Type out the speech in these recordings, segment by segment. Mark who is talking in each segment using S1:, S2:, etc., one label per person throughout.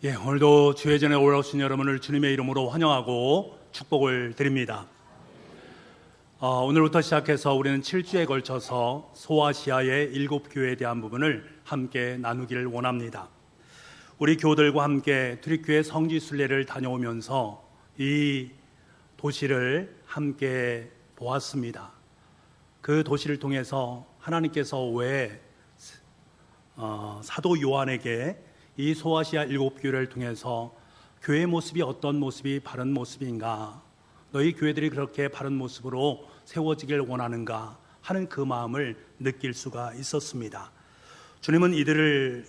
S1: 오늘도 주의 전에 올라오신 여러분을 주님의 이름으로 환영하고 축복을 드립니다. 오늘부터 시작해서 우리는 7주에 걸쳐서 소아시아의 7교회에 대한 부분을 함께 나누기를 원합니다. 우리 교우들과 함께 트리교회 성지순례를 다녀오면서 이 도시를 함께 보았습니다. 그 도시를 통해서 하나님께서 왜 사도 요한에게 이 소아시아 7교회를 통해서 교회의 모습이 어떤 모습이 바른 모습인가, 너희 교회들이 그렇게 바른 모습으로 세워지길 원하는가 하는 그 마음을 느낄 수가 있었습니다. 주님은 이들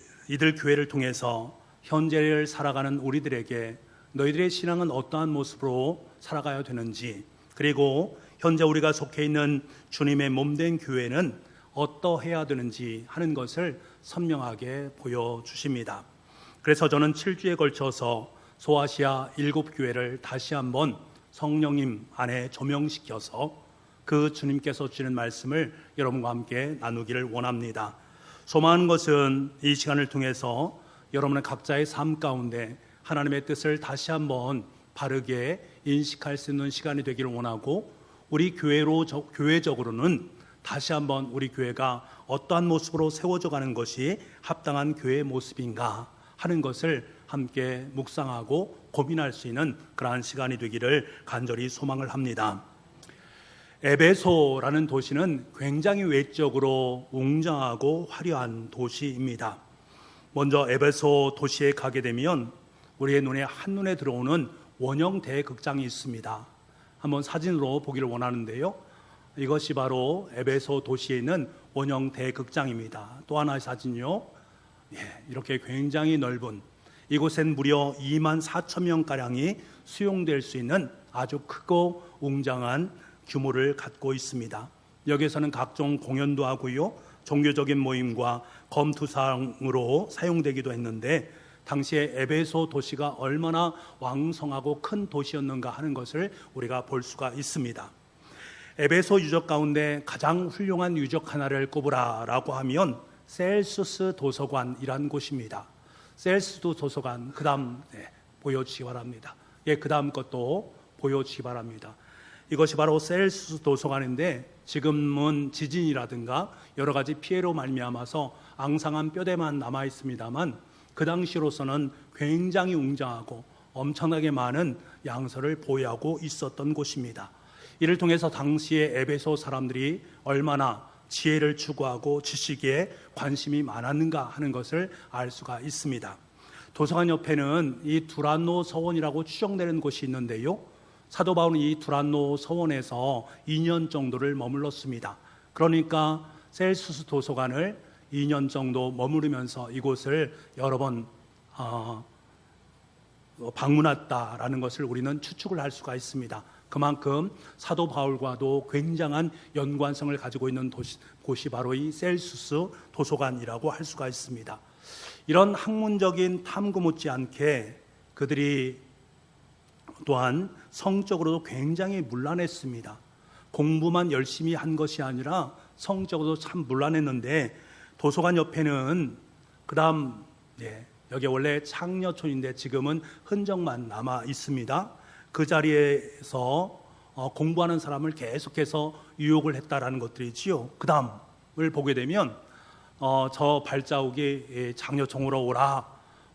S1: 교회를 통해서 현재를 살아가는 우리들에게 너희들의 신앙은 어떠한 모습으로 살아가야 되는지, 그리고 현재 우리가 속해 있는 주님의 몸된 교회는 어떠해야 되는지 하는 것을 선명하게 보여주십니다. 그래서 저는 7주에 걸쳐서 소아시아 7교회를 다시 한번 성령님 안에 조명시켜서 그 주님께서 주시는 말씀을 여러분과 함께 나누기를 원합니다. 소망하는 것은 이 시간을 통해서 여러분의 각자의 삶 가운데 하나님의 뜻을 다시 한번 바르게 인식할 수 있는 시간이 되기를 원하고, 우리 교회적으로는 다시 한번 우리 교회가 어떠한 모습으로 세워져 가는 것이 합당한 교회의 모습인가 하는 것을 함께 묵상하고 고민할 수 있는 그러한 시간이 되기를 간절히 소망을 합니다. 에베소라는 도시는 굉장히 외적으로 웅장하고 화려한 도시입니다. 먼저 에베소 도시에 가게 되면 우리의 눈에 한눈에 들어오는 원형 대극장이 있습니다. 한번 사진으로 보기를 원하는데요, 이것이 바로 에베소 도시에 있는 원형 대극장입니다. 또 하나의 사진요, 이렇게 굉장히 넓은, 이곳엔 무려 24,000명가량이 수용될 수 있는 아주 크고 웅장한 규모를 갖고 있습니다. 여기에서는 각종 공연도 하고요, 종교적인 모임과 검투상으로 사용되기도 했는데, 당시에 에베소 도시가 얼마나 왕성하고 큰 도시였는가 하는 것을 우리가 볼 수가 있습니다. 에베소 유적 가운데 가장 훌륭한 유적 하나를 꼽으라라고 하면 셀수스 도서관이라는 곳입니다. 셀수스 도서관, 그 다음 보여주시기 바랍니다. 그 다음 것도 보여주시기 바랍니다. 이것이 바로 셀수스 도서관인데, 지금은 지진이라든가 여러 가지 피해로 말미암아서 앙상한 뼈대만 남아 있습니다만, 그 당시로서는 굉장히 웅장하고 엄청나게 많은 양서를 보유하고 있었던 곳입니다. 이를 통해서 당시의 에베소 사람들이 얼마나 지혜를 추구하고 지식에 관심이 많았는가 하는 것을 알 수가 있습니다. 도서관 옆에는 이 두란노 서원이라고 추정되는 곳이 있는데요, 사도 바울은 이 두란노 서원에서 2년 정도를 머물렀습니다. 그러니까 셀수스 도서관을 2년 정도 머무르면서 이곳을 여러 번 방문했다라는 것을 우리는 추측을 할 수가 있습니다. 그만큼 사도 바울과도 굉장한 연관성을 가지고 있는 곳이 바로 이 셀수스 도서관이라고 할 수가 있습니다. 이런 학문적인 탐구 못지않게 그들이 또한 성적으로도 굉장히 문란했습니다. 공부만 열심히 한 것이 아니라 성적으로도 참 문란했는데, 도서관 옆에는 그다음 여기 원래 창녀촌인데 지금은 흔적만 남아 있습니다. 그 자리에서 공부하는 사람을 계속해서 유혹을 했다라는 것들이지요. 그 다음을 보게 되면 저 발자국이 장녀총으로 오라,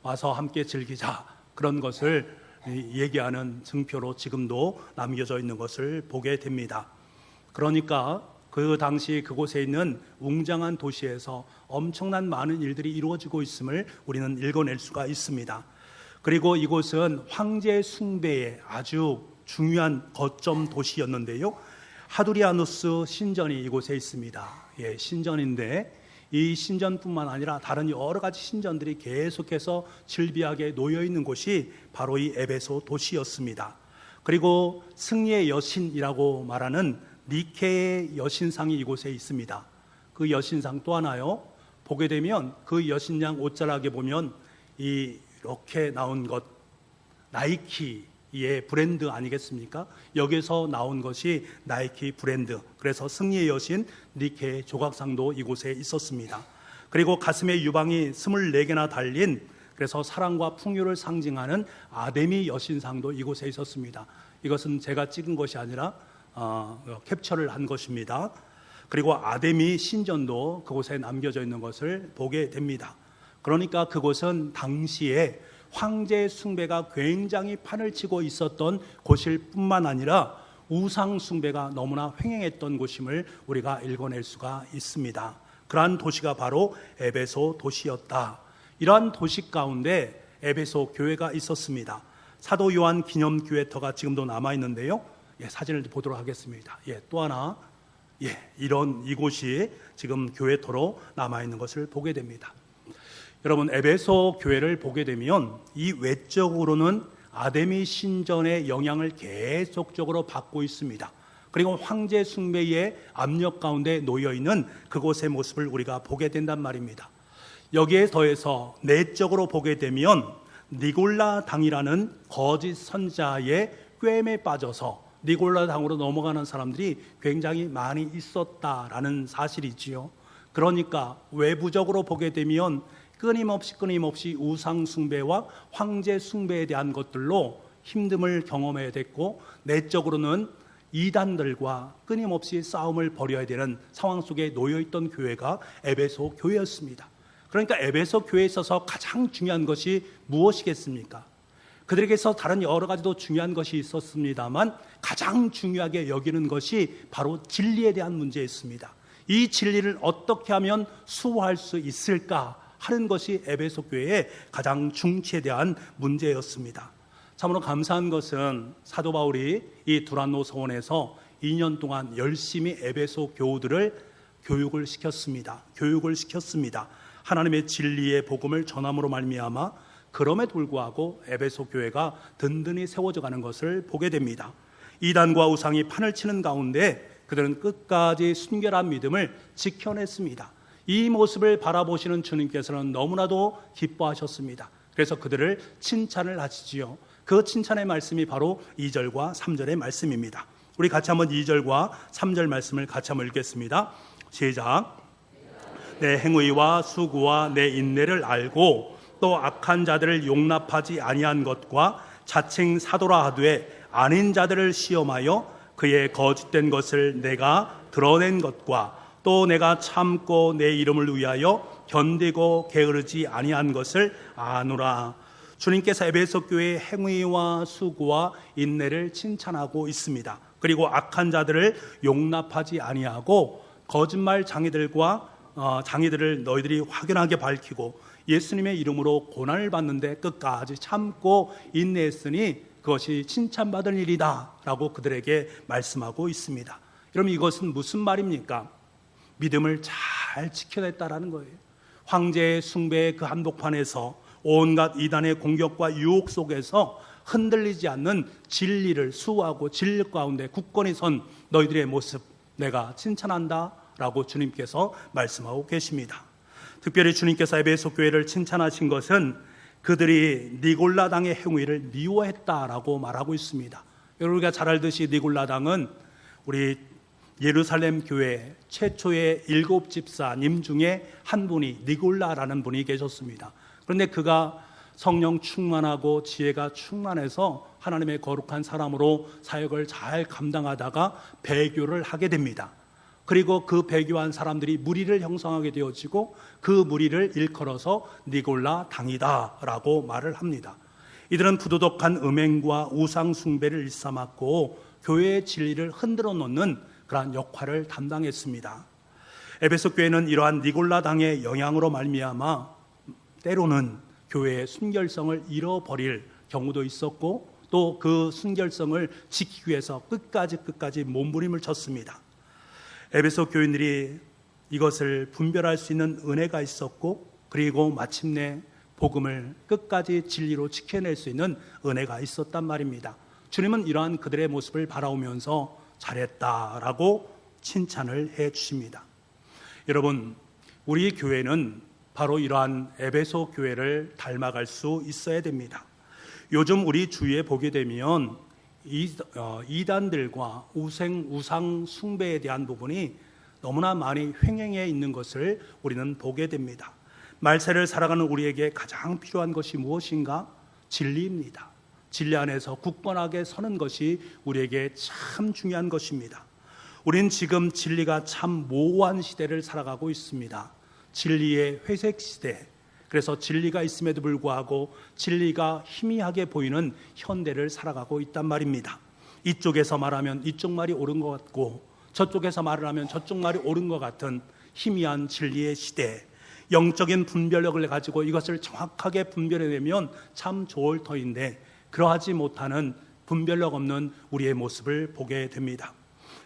S1: 와서 함께 즐기자, 그런 것을 얘기하는 증표로 지금도 남겨져 있는 것을 보게 됩니다. 그러니까 그 당시 그곳에 있는 웅장한 도시에서 엄청난 많은 일들이 이루어지고 있음을 우리는 읽어낼 수가 있습니다. 그리고 이곳은 황제 숭배의 아주 중요한 거점 도시였는데요, 하두리아누스 신전이 이곳에 있습니다. 신전인데 이 신전뿐만 아니라 다른 여러 가지 신전들이 계속해서 즐비하게 놓여 있는 곳이 바로 이 에베소 도시였습니다. 그리고 승리의 여신이라고 말하는 니케의 여신상이 이곳에 있습니다. 그 여신상 또 하나요, 보게 되면 그 여신양 옷자락에 보면 이렇게 나온 것, 나이키의 브랜드 아니겠습니까? 여기서 나온 것이 나이키 브랜드. 그래서 승리의 여신 니케의 조각상도 이곳에 있었습니다. 그리고 가슴에 유방이 24개나 달린, 그래서 사랑과 풍요를 상징하는 아데미 여신상도 이곳에 있었습니다. 이것은 제가 찍은 것이 아니라 캡처를 한 것입니다. 그리고 아데미 신전도 그곳에 남겨져 있는 것을 보게 됩니다. 그러니까 그곳은 당시에 황제 숭배가 굉장히 판을 치고 있었던 곳일 뿐만 아니라 우상 숭배가 너무나 횡행했던 곳임을 우리가 읽어낼 수가 있습니다. 그러한 도시가 바로 에베소 도시였다. 이러한 도시 가운데 에베소 교회가 있었습니다. 사도 요한 기념교회터가 지금도 남아있는데요. 사진을 보도록 하겠습니다. 또 하나 이곳이 지금 교회터로 남아있는 것을 보게 됩니다. 여러분, 에베소 교회를 보게 되면 이 외적으로는 아데미 신전의 영향을 계속적으로 받고 있습니다. 그리고 황제 숭배의 압력 가운데 놓여있는 그곳의 모습을 우리가 보게 된단 말입니다. 여기에 더해서 내적으로 보게 되면 니골라 당이라는 거짓 선자의 꿰매 빠져서 니골라 당으로 넘어가는 사람들이 굉장히 많이 있었다라는 사실이지요. 그러니까 외부적으로 보게 되면 끊임없이 우상 숭배와 황제 숭배에 대한 것들로 힘듦을 경험해야 됐고, 내적으로는 이단들과 끊임없이 싸움을 벌여야 되는 상황 속에 놓여있던 교회가 에베소 교회였습니다. 그러니까 에베소 교회에 있어서 가장 중요한 것이 무엇이겠습니까? 그들에게서 다른 여러 가지도 중요한 것이 있었습니다만 가장 중요하게 여기는 것이 바로 진리에 대한 문제였습니다. 이 진리를 어떻게 하면 수호할 수 있을까 하는 것이 에베소 교회의 가장 중치에 대한 문제였습니다. 참으로 감사한 것은 사도 바울이 이 두란노 서원에서 2년 동안 열심히 에베소 교우들을 교육을 시켰습니다. 하나님의 진리의 복음을 전함으로 말미암아 그럼에도 불구하고 에베소 교회가 든든히 세워져 가는 것을 보게 됩니다. 이단과 우상이 판을 치는 가운데 그들은 끝까지 순결한 믿음을 지켜냈습니다. 이 모습을 바라보시는 주님께서는 너무나도 기뻐하셨습니다. 그래서 그들을 칭찬을 하시지요. 그 칭찬의 말씀이 바로 2절과 3절의 말씀입니다. 우리 같이 한번 2절과 3절 말씀을 같이 한번 읽겠습니다. 시작. 내 행위와 수고와 내 인내를 알고 또 악한 자들을 용납하지 아니한 것과 자칭 사도라 하되 아닌 자들을 시험하여 그의 거짓된 것을 내가 드러낸 것과 또 내가 참고 내 이름을 위하여 견디고 게으르지 아니한 것을 아노라. 주님께서 에베소 교회의 행위와 수고와 인내를 칭찬하고 있습니다. 그리고 악한 자들을 용납하지 아니하고 거짓말 장이들을 너희들이 확연하게 밝히고 예수님의 이름으로 고난을 받는데 끝까지 참고 인내했으니 그것이 칭찬받을 일이다 라고 그들에게 말씀하고 있습니다. 여러분, 이것은 무슨 말입니까? 믿음을 잘 지켜냈다라는 거예요. 황제의 숭배의 그 한복판에서 온갖 이단의 공격과 유혹 속에서 흔들리지 않는 진리를 수호하고 진리 가운데 굳건히 선 너희들의 모습 내가 칭찬한다 라고 주님께서 말씀하고 계십니다. 특별히 주님께서 에베소 교회를 칭찬하신 것은 그들이 니골라 당의 행위를 미워했다라고 말하고 있습니다. 여러분, 우리가 잘 알듯이 니골라 당은 우리 예루살렘 교회 최초의 7 집사님 중에 한 분이 니골라라는 분이 계셨습니다. 그런데 그가 성령 충만하고 지혜가 충만해서 하나님의 거룩한 사람으로 사역을 잘 감당하다가 배교를 하게 됩니다. 그리고 그 배교한 사람들이 무리를 형성하게 되어지고 그 무리를 일컬어서 니골라 당이다라고 말을 합니다. 이들은 부도덕한 음행과 우상 숭배를 일삼았고 교회의 진리를 흔들어 놓는 그러한 역할을 담당했습니다. 에베소 교회는 이러한 니골라 당의 영향으로 말미암아 때로는 교회의 순결성을 잃어버릴 경우도 있었고 또 그 순결성을 지키기 위해서 끝까지 몸부림을 쳤습니다. 에베소 교인들이 이것을 분별할 수 있는 은혜가 있었고 그리고 마침내 복음을 끝까지 진리로 지켜낼 수 있는 은혜가 있었단 말입니다. 주님은 이러한 그들의 모습을 바라오면서 잘했다라고 칭찬을 해 주십니다. 여러분, 우리 교회는 바로 이러한 에베소 교회를 닮아갈 수 있어야 됩니다. 요즘 우리 주위에 보게 되면 이단들과 우상 숭배에 대한 부분이 너무나 많이 횡행해 있는 것을 우리는 보게 됩니다. 말세를 살아가는 우리에게 가장 필요한 것이 무엇인가? 진리입니다. 진리 안에서 굳건하게 서는 것이 우리에게 참 중요한 것입니다. 우리는 지금 진리가 참 모호한 시대를 살아가고 있습니다. 진리의 회색 시대. 그래서 진리가 있음에도 불구하고 진리가 희미하게 보이는 현대를 살아가고 있단 말입니다. 이쪽에서 말하면 이쪽 말이 옳은 것 같고 저쪽에서 말을 하면 저쪽 말이 옳은 것 같은 희미한 진리의 시대. 영적인 분별력을 가지고 이것을 정확하게 분별해내면 참 좋을 터인데 그러하지 못하는 분별력 없는 우리의 모습을 보게 됩니다.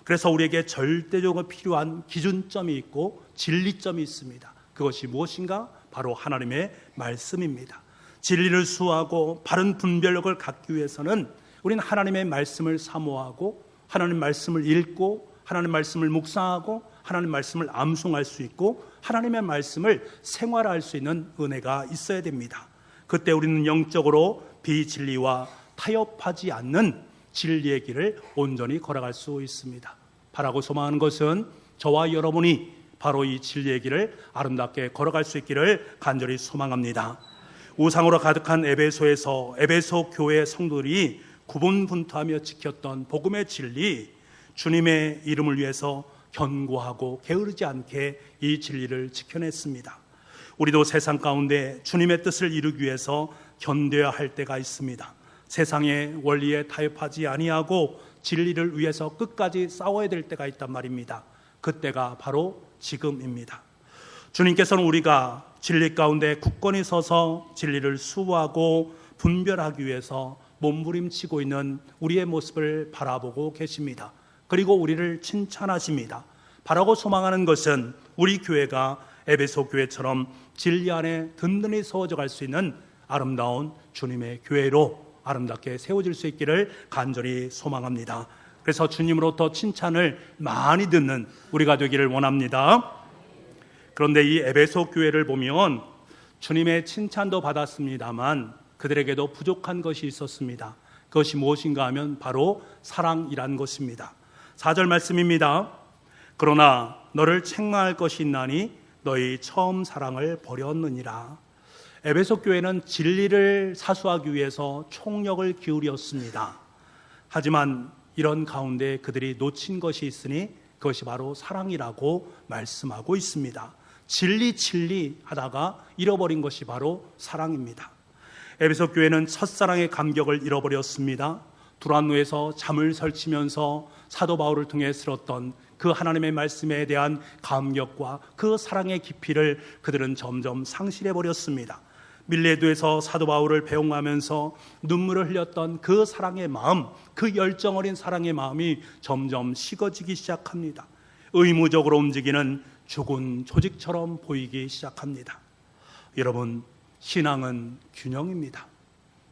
S1: 그래서 우리에게 절대적으로 필요한 기준점이 있고 진리점이 있습니다. 그것이 무엇인가? 바로 하나님의 말씀입니다. 진리를 수호하고 바른 분별력을 갖기 위해서는 우리는 하나님의 말씀을 사모하고 하나님 말씀을 읽고 하나님 말씀을 묵상하고 하나님 말씀을 암송할 수 있고 하나님의 말씀을 생활할 수 있는 은혜가 있어야 됩니다. 그때 우리는 영적으로 비진리와 타협하지 않는 진리의 길을 온전히 걸어갈 수 있습니다. 바라고 소망하는 것은 저와 여러분이 바로 이 진리의 길을 아름답게 걸어갈 수 있기를 간절히 소망합니다. 우상으로 가득한 에베소에서 에베소 교회 성도들이 구분분투하며 지켰던 복음의 진리, 주님의 이름을 위해서 견고하고 게으르지 않게 이 진리를 지켜냈습니다. 우리도 세상 가운데 주님의 뜻을 이루기 위해서 견뎌야 할 때가 있습니다. 세상의 원리에 타협하지 아니하고 진리를 위해서 끝까지 싸워야 될 때가 있단 말입니다. 그때가 바로 지금입니다. 주님께서는 우리가 진리 가운데 굳건히 서서 진리를 수호하고 분별하기 위해서 몸부림치고 있는 우리의 모습을 바라보고 계십니다. 그리고 우리를 칭찬하십니다. 바라고 소망하는 것은 우리 교회가 에베소 교회처럼 진리 안에 든든히 서워져 갈 수 있는 아름다운 주님의 교회로 아름답게 세워질 수 있기를 간절히 소망합니다. 그래서 주님으로부터 칭찬을 많이 듣는 우리가 되기를 원합니다. 그런데 이 에베소 교회를 보면 주님의 칭찬도 받았습니다만 그들에게도 부족한 것이 있었습니다. 그것이 무엇인가 하면 바로 사랑이란 것입니다. 4절 말씀입니다. 그러나 너를 책망할 것이 있나니 너희 처음 사랑을 버렸느니라. 에베소 교회는 진리를 사수하기 위해서 총력을 기울였습니다. 하지만 이런 가운데 그들이 놓친 것이 있으니 그것이 바로 사랑이라고 말씀하고 있습니다. 진리 하다가 잃어버린 것이 바로 사랑입니다. 에베소 교회는 첫사랑의 감격을 잃어버렸습니다. 두란노에서 잠을 설치면서 사도 바울을 통해 들었던 그 하나님의 말씀에 대한 감격과 그 사랑의 깊이를 그들은 점점 상실해버렸습니다. 밀레도에서 사도 바울을 배웅하면서 눈물을 흘렸던 그 사랑의 마음, 그 열정 어린 사랑의 마음이 점점 식어지기 시작합니다. 의무적으로 움직이는 죽은 조직처럼 보이기 시작합니다. 여러분, 신앙은 균형입니다.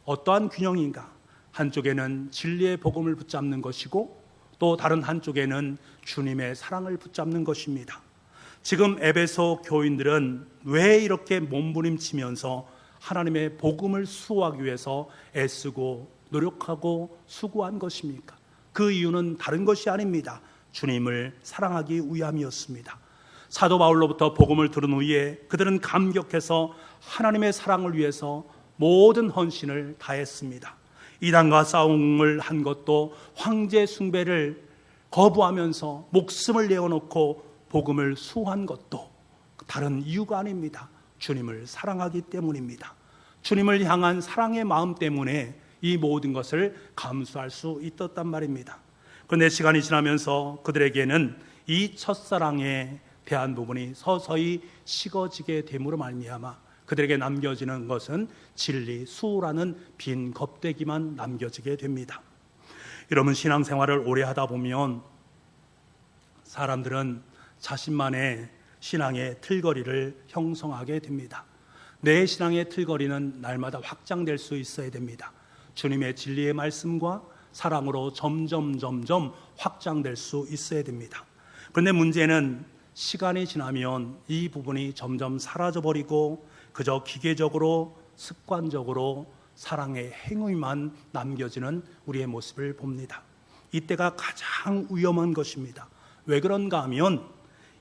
S1: 어떠한 균형인가? 한쪽에는 진리의 복음을 붙잡는 것이고 또 다른 한쪽에는 주님의 사랑을 붙잡는 것입니다. 지금 에베소 교인들은 왜 이렇게 몸부림치면서 하나님의 복음을 수호하기 위해서 애쓰고 노력하고 수고한 것입니까? 그 이유는 다른 것이 아닙니다. 주님을 사랑하기 위함이었습니다. 사도 바울로부터 복음을 들은 후에 그들은 감격해서 하나님의 사랑을 위해서 모든 헌신을 다했습니다. 이단과 싸움을 한 것도 황제 숭배를 거부하면서 목숨을 내어놓고 복음을 수호한 것도 다른 이유가 아닙니다. 주님을 사랑하기 때문입니다. 주님을 향한 사랑의 마음 때문에 이 모든 것을 감수할 수 있었단 말입니다. 그런데 시간이 지나면서 그들에게는 이 첫사랑에 대한 부분이 서서히 식어지게 됨으로 말미암아 그들에게 남겨지는 것은 진리, 수호라는 빈 껍데기만 남겨지게 됩니다. 여러분, 신앙생활을 오래 하다 보면 사람들은 자신만의 신앙의 틀거리를 형성하게 됩니다. 내 신앙의 틀거리는 날마다 확장될 수 있어야 됩니다. 주님의 진리의 말씀과 사랑으로 점점 확장될 수 있어야 됩니다. 그런데 문제는 시간이 지나면 이 부분이 점점 사라져버리고 그저 기계적으로 습관적으로 사랑의 행위만 남겨지는 우리의 모습을 봅니다. 이때가 가장 위험한 것입니다. 왜 그런가 하면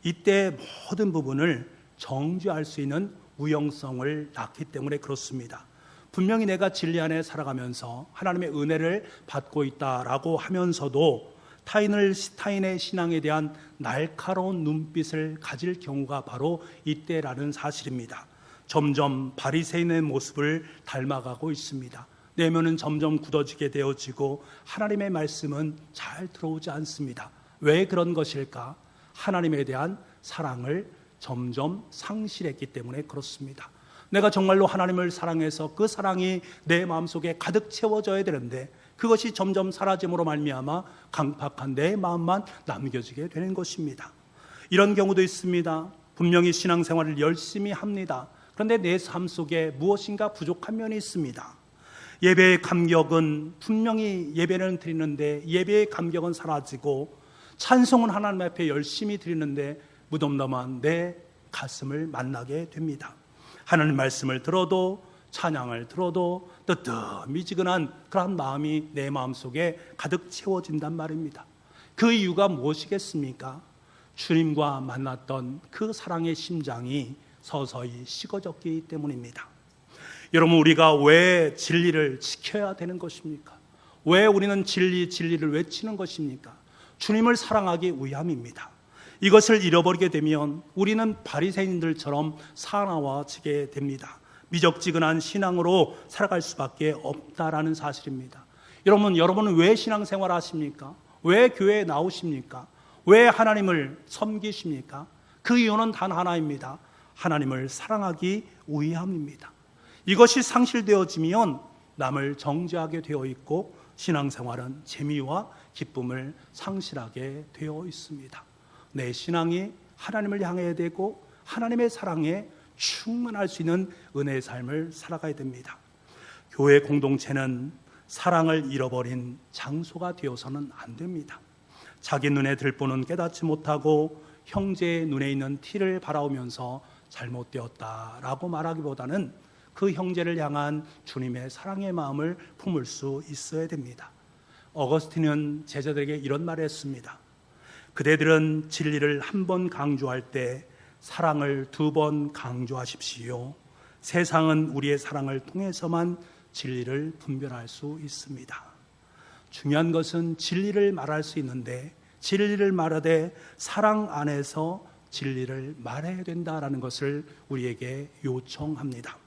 S1: 이때 모든 부분을 정죄할 수 있는 우영성을 낳기 때문에 그렇습니다. 분명히 내가 진리 안에 살아가면서 하나님의 은혜를 받고 있다라고 하면서도 타인의 신앙에 대한 날카로운 눈빛을 가질 경우가 바로 이때라는 사실입니다. 점점 바리새인의 모습을 닮아가고 있습니다. 내면은 점점 굳어지게 되어지고 하나님의 말씀은 잘 들어오지 않습니다. 왜 그런 것일까? 하나님에 대한 사랑을 점점 상실했기 때문에 그렇습니다. 내가 정말로 하나님을 사랑해서 그 사랑이 내 마음속에 가득 채워져야 되는데 그것이 점점 사라짐으로 말미암아 강팍한 내 마음만 남겨지게 되는 것입니다. 이런 경우도 있습니다. 분명히 신앙생활을 열심히 합니다. 그런데 내 삶 속에 무엇인가 부족한 면이 있습니다. 예배의 감격은 분명히 예배를 드리는데 예배의 감격은 사라지고 찬송은 하나님 앞에 열심히 드리는데 무덤덤한 내 가슴을 만나게 됩니다. 하나님 말씀을 들어도 찬양을 들어도 뜨뜻미지근한 그런 마음이 내 마음속에 가득 채워진단 말입니다. 그 이유가 무엇이겠습니까? 주님과 만났던 그 사랑의 심장이 서서히 식어졌기 때문입니다. 여러분, 우리가 왜 진리를 지켜야 되는 것입니까? 왜 우리는 진리를 외치는 것입니까? 주님을 사랑하기 위함입니다. 이것을 잃어버리게 되면 우리는 바리새인들처럼 사나워지게 됩니다. 미적지근한 신앙으로 살아갈 수밖에 없다라는 사실입니다. 여러분은 왜 신앙생활 하십니까? 왜 교회에 나오십니까? 왜 하나님을 섬기십니까? 그 이유는 단 하나입니다. 하나님을 사랑하기 위함입니다. 이것이 상실되어지면 남을 정죄하게 되어 있고 신앙생활은 재미와 기쁨을 상실하게 되어 있습니다. 내 신앙이 하나님을 향해야 되고 하나님의 사랑에 충만할 수 있는 은혜의 삶을 살아가야 됩니다. 교회 공동체는 사랑을 잃어버린 장소가 되어서는 안 됩니다. 자기 눈에 들보는 깨닫지 못하고 형제의 눈에 있는 티를 바라보면서 잘못되었다라고 말하기보다는 그 형제를 향한 주님의 사랑의 마음을 품을 수 있어야 됩니다. 어거스틴은 제자들에게 이런 말을 했습니다. 그대들은 진리를 한 번 강조할 때 사랑을 두 번 강조하십시오. 세상은 우리의 사랑을 통해서만 진리를 분별할 수 있습니다. 중요한 것은 진리를 말할 수 있는데 진리를 말하되 사랑 안에서 진리를 말해야 된다라는 것을 우리에게 요청합니다.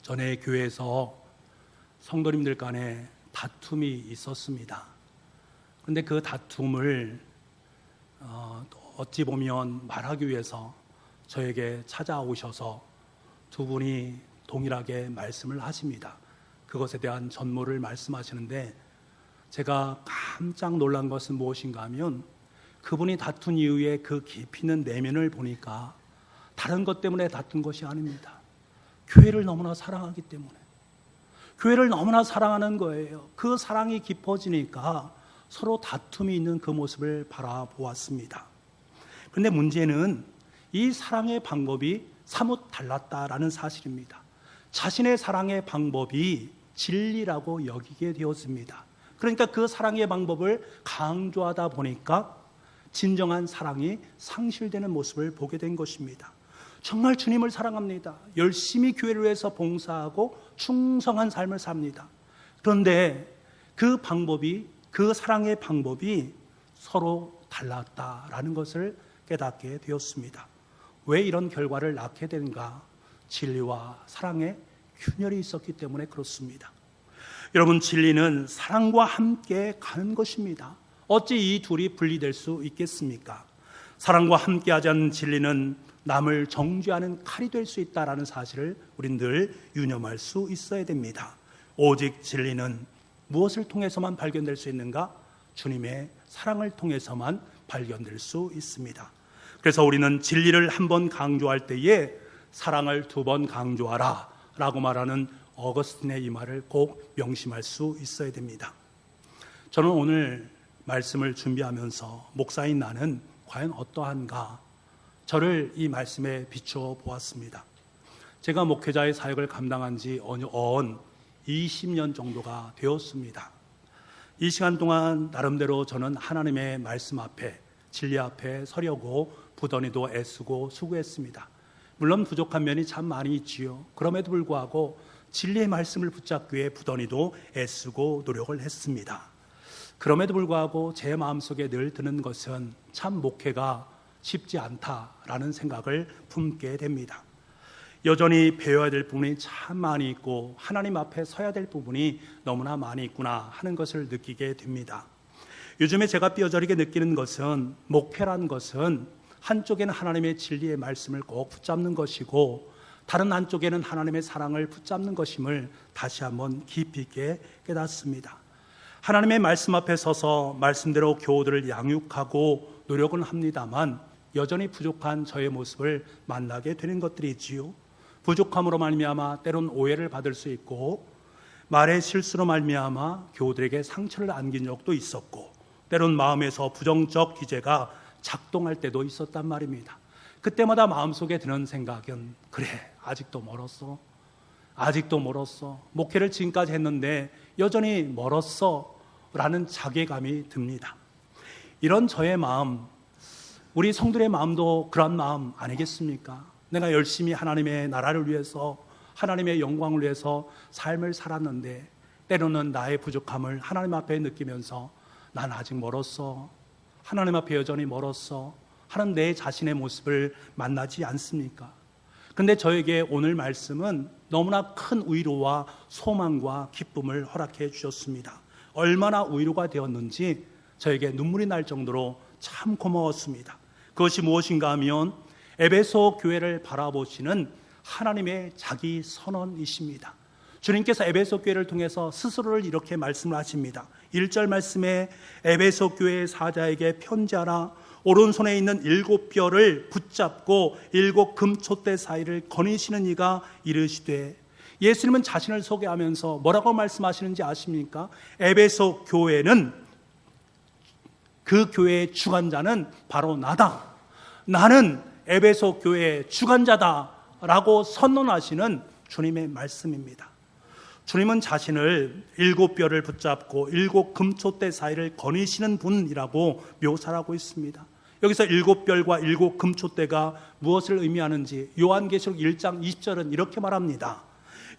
S1: 전에 교회에서 성도님들 간에 다툼이 있었습니다. 그런데 그 다툼을 어찌 보면 말하기 위해서 저에게 찾아오셔서 두 분이 동일하게 말씀을 하십니다. 그것에 대한 전모를 말씀하시는데 제가 깜짝 놀란 것은 무엇인가 하면 그분이 다툰 이후에 그 깊이 있는 내면을 보니까 다른 것 때문에 다툰 것이 아닙니다. 교회를 너무나 사랑하기 때문에, 교회를 너무나 사랑하는 거예요. 그 사랑이 깊어지니까 서로 다툼이 있는 그 모습을 바라보았습니다. 그런데 문제는 이 사랑의 방법이 사뭇 달랐다라는 사실입니다. 자신의 사랑의 방법이 진리라고 여기게 되었습니다. 그러니까 그 사랑의 방법을 강조하다 보니까 진정한 사랑이 상실되는 모습을 보게 된 것입니다. 정말 주님을 사랑합니다. 열심히 교회를 위해서 봉사하고 충성한 삶을 삽니다. 그런데 그 사랑의 방법이 서로 달랐다라는 것을 깨닫게 되었습니다. 왜 이런 결과를 낳게 되는가? 진리와 사랑의 균열이 있었기 때문에 그렇습니다. 여러분, 진리는 사랑과 함께 가는 것입니다. 어찌 이 둘이 분리될 수 있겠습니까? 사랑과 함께하지 않는 진리는 남을 정죄하는 칼이 될 수 있다는 사실을 우린 늘 유념할 수 있어야 됩니다. 오직 진리는 무엇을 통해서만 발견될 수 있는가? 주님의 사랑을 통해서만 발견될 수 있습니다. 그래서 우리는 진리를 한 번 강조할 때에 사랑을 두 번 강조하라 라고 말하는 어거스틴의 이 말을 꼭 명심할 수 있어야 됩니다. 저는 오늘 말씀을 준비하면서 목사인 나는 과연 어떠한가, 저를 이 말씀에 비추어 보았습니다. 제가 목회자의 사역을 감당한 지 언 20년 정도가 되었습니다. 이 시간 동안 나름대로 저는 하나님의 말씀 앞에, 진리 앞에 서려고 부단히도 애쓰고 수고했습니다. 물론 부족한 면이 참 많이 있지요. 그럼에도 불구하고 진리의 말씀을 붙잡기 위해 부더니도 애쓰고 노력을 했습니다. 그럼에도 불구하고 제 마음속에 늘 드는 것은 참 목회가 쉽지 않다라는 생각을 품게 됩니다. 여전히 배워야 될 부분이 참 많이 있고 하나님 앞에 서야 될 부분이 너무나 많이 있구나 하는 것을 느끼게 됩니다. 요즘에 제가 뼈저리게 느끼는 것은 목회란 것은 한쪽에는 하나님의 진리의 말씀을 꼭 붙잡는 것이고 다른 한쪽에는 하나님의 사랑을 붙잡는 것임을 다시 한번 깊이 있게 깨닫습니다. 하나님의 말씀 앞에 서서 말씀대로 교우들을 양육하고 노력은 합니다만 여전히 부족한 저의 모습을 만나게 되는 것들이 있지요. 부족함으로 말미암아 때론 오해를 받을 수 있고 말의 실수로 말미암아 교우들에게 상처를 안긴 적도 있었고 때론 마음에서 부정적 기제가 작동할 때도 있었단 말입니다. 그때마다 마음속에 드는 생각은 그래 아직도 멀었어. 아직도 멀었어. 목회를 지금까지 했는데 여전히 멀었어 라는 자괴감이 듭니다. 이런 저의 마음, 우리 성도의 마음도 그런 마음 아니겠습니까? 내가 열심히 하나님의 나라를 위해서 하나님의 영광을 위해서 삶을 살았는데 때로는 나의 부족함을 하나님 앞에 느끼면서 난 아직 멀었어. 하나님 앞에 여전히 멀었어 하는 내 자신의 모습을 만나지 않습니까? 근데 저에게 오늘 말씀은 너무나 큰 위로와 소망과 기쁨을 허락해 주셨습니다. 얼마나 위로가 되었는지 저에게 눈물이 날 정도로 참 고마웠습니다. 그것이 무엇인가 하면 에베소 교회를 바라보시는 하나님의 자기 선언이십니다. 주님께서 에베소 교회를 통해서 스스로를 이렇게 말씀을 하십니다. 1절 말씀에 에베소 교회의 사자에게 편지하라. 오른손에 있는 7뼈를 붙잡고 7 금촛대 사이를 거니시는 이가 이르시되, 예수님은 자신을 소개하면서 뭐라고 말씀하시는지 아십니까? 에베소 교회는, 그 교회의 주관자는 바로 나다. 나는 에베소 교회의 주관자다 라고 선언하시는 주님의 말씀입니다. 주님은 자신을 7뼈를 붙잡고 7 금촛대 사이를 거니시는 분이라고 묘사를 하고 있습니다. 여기서 7뼈과 7 금촛대가 무엇을 의미하는지 요한계시록 1장 20절은 이렇게 말합니다.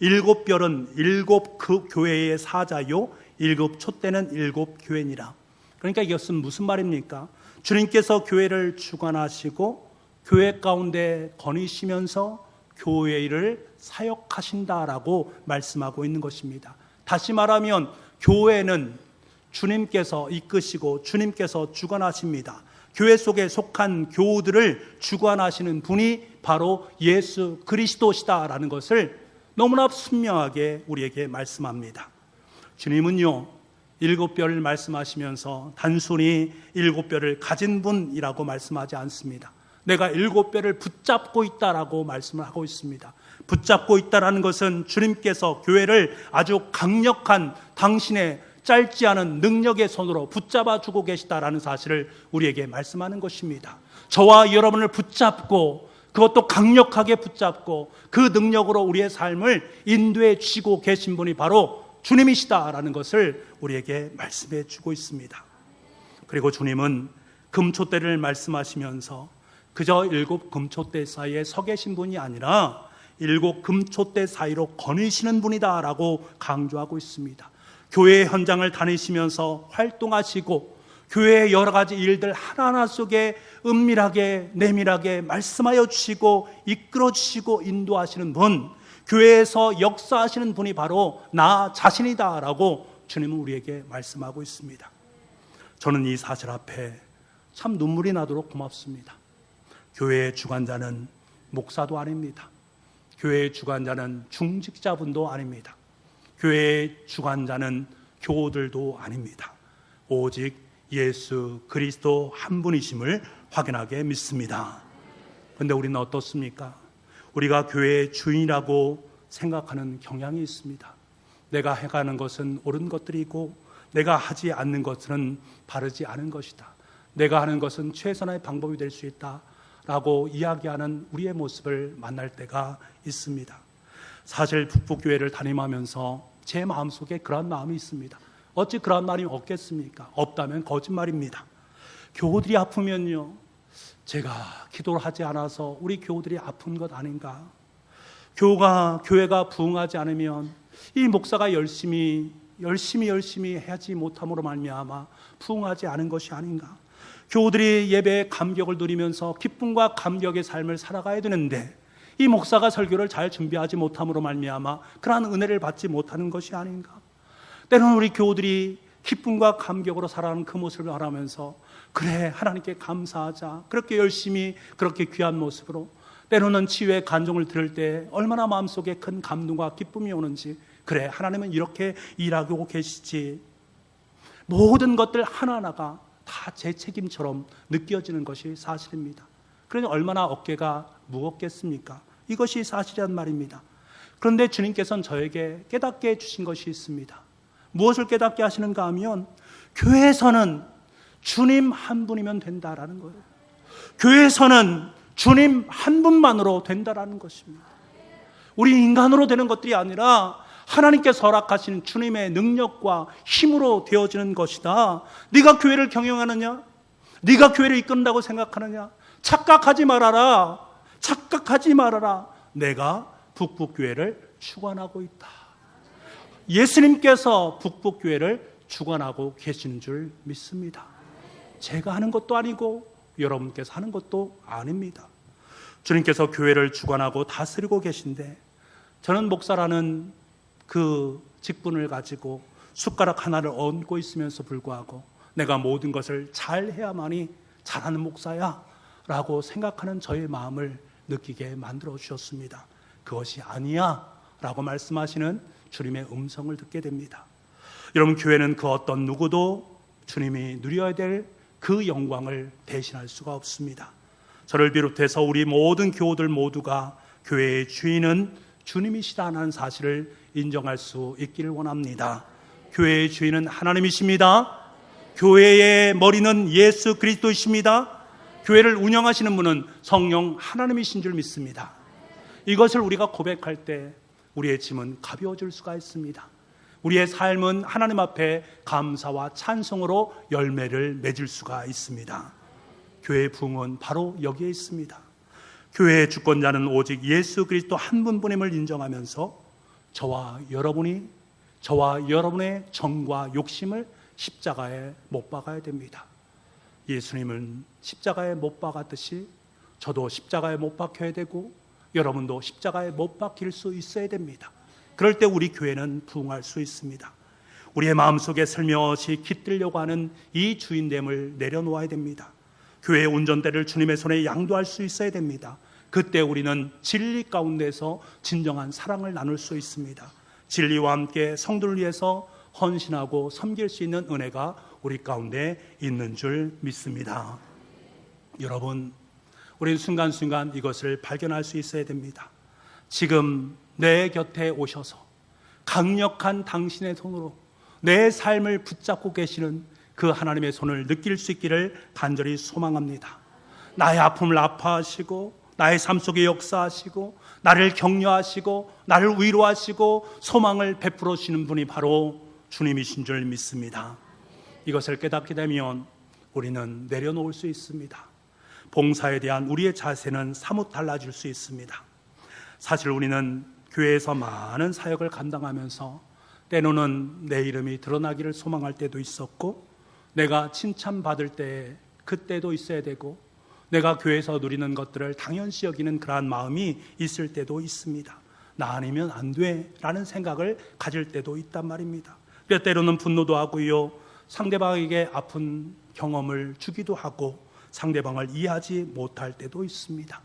S1: 7뼈는 7 그 교회의 사자요 7 촛대는 7 교회니라. 그러니까 이것은 무슨 말입니까? 주님께서 교회를 주관하시고 교회 가운데 거니시면서 교회의 일을 사역하신다라고 말씀하고 있는 것입니다. 다시 말하면 교회는 주님께서 이끄시고 주님께서 주관하십니다. 교회 속에 속한 교우들을 주관하시는 분이 바로 예수 그리스도시다라는 것을 너무나 분명하게 우리에게 말씀합니다. 주님은요 7뼈를 말씀하시면서 단순히 7뼈를 가진 분이라고 말씀하지 않습니다. 내가 7뼈를 붙잡고 있다라고 말씀을 하고 있습니다. 붙잡고 있다라는 것은 주님께서 교회를 아주 강력한 당신의 짧지 않은 능력의 손으로 붙잡아 주고 계시다라는 사실을 우리에게 말씀하는 것입니다. 저와 여러분을 붙잡고, 그것도 강력하게 붙잡고 그 능력으로 우리의 삶을 인도해 주시고 계신 분이 바로 주님이시다라는 것을 우리에게 말씀해 주고 있습니다. 그리고 주님은 금촛대를 말씀하시면서 그저 7 금촛대 사이에 서 계신 분이 아니라 7 금촛대 사이로 거니시는 분이다라고 강조하고 있습니다. 교회 현장을 다니시면서 활동하시고 교회의 여러 가지 일들 하나하나 속에 은밀하게 내밀하게 말씀하여 주시고 이끌어 주시고 인도하시는 분, 교회에서 역사하시는 분이 바로 나 자신이다라고 주님은 우리에게 말씀하고 있습니다. 저는 이 사실 앞에 참 눈물이 나도록 고맙습니다. 교회의 주관자는 목사도 아닙니다. 교회의 주관자는 중직자분도 아닙니다. 교회의 주관자는 교우들도 아닙니다. 오직 예수 그리스도 한 분이심을 확인하게 믿습니다. 그런데 우리는 어떻습니까? 우리가 교회의 주인이라고 생각하는 경향이 있습니다. 내가 해가는 것은 옳은 것들이고 내가 하지 않는 것은 바르지 않은 것이다. 내가 하는 것은 최선의 방법이 될 수 있다 라고 이야기하는 우리의 모습을 만날 때가 있습니다. 사실 북북교회를 다니면서 제 마음속에 그런 마음이 있습니다. 어찌 그런 말이 없겠습니까? 없다면 거짓말입니다. 교우들이 아프면요, 제가 기도를 하지 않아서 우리 교우들이 아픈 것 아닌가? 교회가 부흥하지 않으면 이 목사가 열심히 하지 못함으로 말미암아 부흥하지 않은 것이 아닌가? 교우들이 예배의 감격을 누리면서 기쁨과 감격의 삶을 살아가야 되는데 이 목사가 설교를 잘 준비하지 못함으로 말미암아 그러한 은혜를 받지 못하는 것이 아닌가? 때로는 우리 교우들이 기쁨과 감격으로 살아가는 그 모습을 바라면서 그래, 하나님께 감사하자, 그렇게 열심히 그렇게 귀한 모습으로 때로는 치유의 간증을 들을 때 얼마나 마음속에 큰 감동과 기쁨이 오는지, 그래, 하나님은 이렇게 일하고 계시지, 모든 것들 하나하나가 다 제 책임처럼 느껴지는 것이 사실입니다. 그러니 얼마나 어깨가 무겁겠습니까? 이것이 사실이란 말입니다. 그런데 주님께서는 저에게 깨닫게 해주신 것이 있습니다. 무엇을 깨닫게 하시는가 하면 교회에서는 주님 한 분이면 된다라는 거예요. 교회에서는 주님 한 분만으로 된다라는 것입니다. 우리 인간으로 되는 것들이 아니라 하나님께서 허락하시는 주님의 능력과 힘으로 되어지는 것이다. 네가 교회를 경영하느냐? 네가 교회를 이끈다고 생각하느냐? 착각하지 말아라. 착각하지 말아라. 내가 북북교회를 주관하고 있다. 예수님께서 북북교회를 주관하고 계시는 줄 믿습니다. 제가 하는 것도 아니고 여러분께서 하는 것도 아닙니다. 주님께서 교회를 주관하고 다스리고 계신데 저는 목사라는 그 직분을 가지고 숟가락 하나를 얹고 있으면서 불구하고 내가 모든 것을 잘해야만이 잘하는 목사야 라고 생각하는 저의 마음을 느끼게 만들어 주셨습니다. 그것이 아니야 라고 말씀하시는 주님의 음성을 듣게 됩니다. 여러분, 교회는 그 어떤 누구도 주님이 누려야 될 그 영광을 대신할 수가 없습니다. 저를 비롯해서 우리 모든 교우들 모두가 교회의 주인은 주님이시라는 사실을 인정할 수 있기를 원합니다. 교회의 주인은 하나님이십니다. 교회의 머리는 예수 그리스도이십니다. 교회를 운영하시는 분은 성령 하나님이신 줄 믿습니다. 이것을 우리가 고백할 때 우리의 짐은 가벼워질 수가 있습니다. 우리의 삶은 하나님 앞에 감사와 찬송으로 열매를 맺을 수가 있습니다. 교회의 부흥은 바로 여기에 있습니다. 교회의 주권자는 오직 예수 그리스도 한 분뿐임을 인정하면서 저와 여러분의 정과 욕심을 십자가에 못 박아야 됩니다. 예수님은 십자가에 못 박았듯이 저도 십자가에 못 박혀야 되고 여러분도 십자가에 못 박힐 수 있어야 됩니다. 그럴 때 우리 교회는 부흥할 수 있습니다. 우리의 마음속에 슬며시 깃들려고 하는 이 주인됨을 내려놓아야 됩니다. 교회의 운전대를 주님의 손에 양도할 수 있어야 됩니다. 그때 우리는 진리 가운데서 진정한 사랑을 나눌 수 있습니다. 진리와 함께 성도를 위해서 헌신하고 섬길 수 있는 은혜가 우리 가운데 있는 줄 믿습니다. 여러분, 우리는 순간순간 이것을 발견할 수 있어야 됩니다. 지금 내 곁에 오셔서 강력한 당신의 손으로 내 삶을 붙잡고 계시는 그 하나님의 손을 느낄 수 있기를 간절히 소망합니다. 나의 아픔을 아파하시고 나의 삶 속에 역사하시고 나를 격려하시고 나를 위로하시고 소망을 베풀어 주시는 분이 바로 주님이신 줄 믿습니다. 이것을 깨닫게 되면 우리는 내려놓을 수 있습니다. 봉사에 대한 우리의 자세는 사뭇 달라질 수 있습니다. 사실 우리는 교회에서 많은 사역을 감당하면서 때로는 내 이름이 드러나기를 소망할 때도 있었고 내가 칭찬받을 때 그때도 있어야 되고 내가 교회에서 누리는 것들을 당연시 여기는 그러한 마음이 있을 때도 있습니다. 나 아니면 안 돼 라는 생각을 가질 때도 있단 말입니다. 그래서 때로는 분노도 하고요, 상대방에게 아픈 경험을 주기도 하고 상대방을 이해하지 못할 때도 있습니다.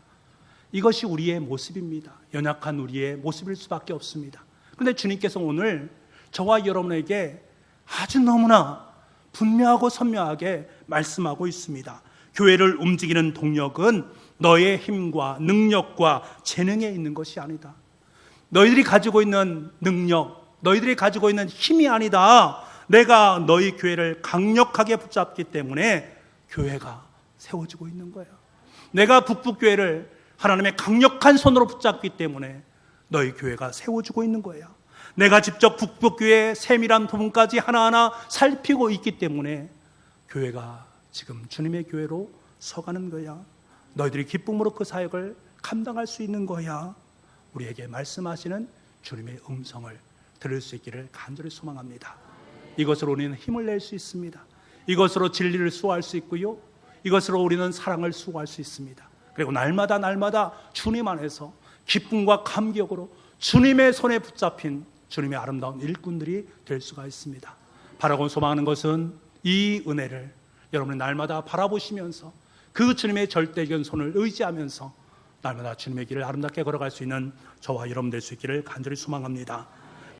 S1: 이것이 우리의 모습입니다. 연약한 우리의 모습일 수밖에 없습니다. 그런데 주님께서 오늘 저와 여러분에게 아주 너무나 분명하고 선명하게 말씀하고 있습니다. 교회를 움직이는 동력은 너의 힘과 능력과 재능에 있는 것이 아니다. 너희들이 가지고 있는 능력, 너희들이 가지고 있는 힘이 아니다. 내가 너희 교회를 강력하게 붙잡기 때문에 교회가 세워지고 있는 거예요. 내가 북북교회를 하나님의 강력한 손으로 붙잡기 때문에 너희 교회가 세워지고 있는 거예요. 내가 직접 북북교회의 세밀한 부분까지 하나하나 살피고 있기 때문에 교회가 지금 주님의 교회로 서가는 거야. 너희들이 기쁨으로 그 사역을 감당할 수 있는 거야. 우리에게 말씀하시는 주님의 음성을 들을 수 있기를 간절히 소망합니다. 이것으로 우리는 힘을 낼 수 있습니다. 이것으로 진리를 수호할 수 있고요, 이것으로 우리는 사랑을 수호할 수 있습니다. 그리고 날마다 주님 안에서 기쁨과 감격으로 주님의 손에 붙잡힌 주님의 아름다운 일꾼들이 될 수가 있습니다. 바라고 소망하는 것은 이 은혜를 여러분이 날마다 바라보시면서 그 주님의 절대적인 손을 의지하면서 날마다 주님의 길을 아름답게 걸어갈 수 있는 저와 여러분 될 수 있기를 간절히 소망합니다.